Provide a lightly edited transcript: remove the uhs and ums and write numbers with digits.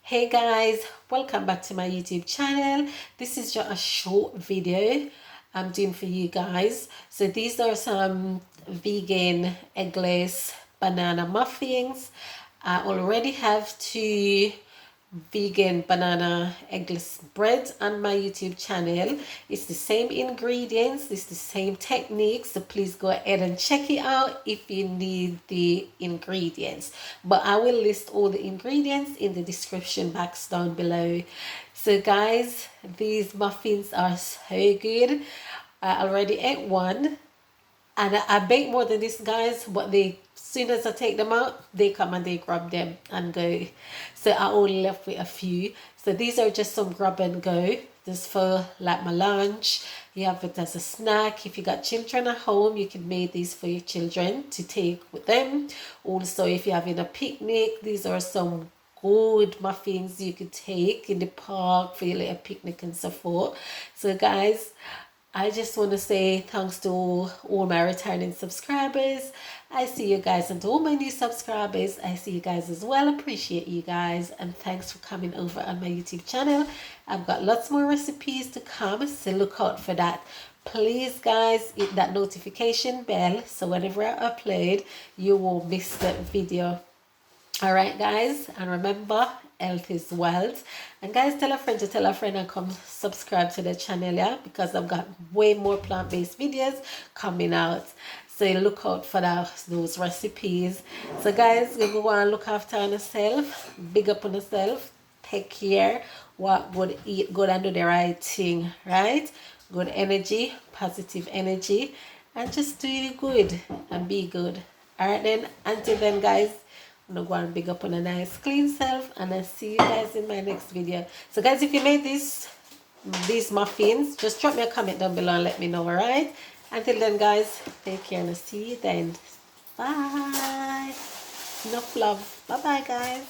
Hey guys, welcome back to my YouTube channel. This is just a short video I'm doing for you guys. So these are some vegan eggless banana muffins. I already have two vegan banana eggless bread on my YouTube channel. It's the same ingredients, it's the same technique, so please go ahead and check it out if you need the ingredients, but I will list all the ingredients in the description box down below. So guys, these muffins are so good. I already ate one and I bake more than this, guys, but they soon as I take them out, they come and they grab them and go. So I only left with a few. So these are just some grab and go. This for like my lunch. You have it as a snack. If you got children at home, you can make these for your children to take with them. Also, if you're having a picnic, these are some good muffins you could take in the park for your little picnic and so forth. So guys, I just want to say thanks to all my returning subscribers. I see you guys, and to all my new subscribers, I see you guys as well. Appreciate you guys, and thanks for coming over on my YouTube channel. I've got lots more recipes to come, so look out for that. Please guys, hit that notification bell so whenever I upload, you won't miss that video. All right guys, and remember, health is wealth. And guys, tell a friend to tell a friend and come subscribe to the channel, yeah, because I've got way more plant-based videos coming out, so look out for those recipes. So guys, we go and look after yourself, big up on yourself, take care, what good, eat good and do the right thing, right? Good energy, positive energy, and just do it good and be good. All right then, until then guys, I'm gonna go and big up on a nice clean self, and I'll see you guys in my next video. So guys, if you made these muffins, just drop me a comment down below and let me know. All right, until then guys, take care and I'll see you then. Bye. Enough love. Bye bye guys.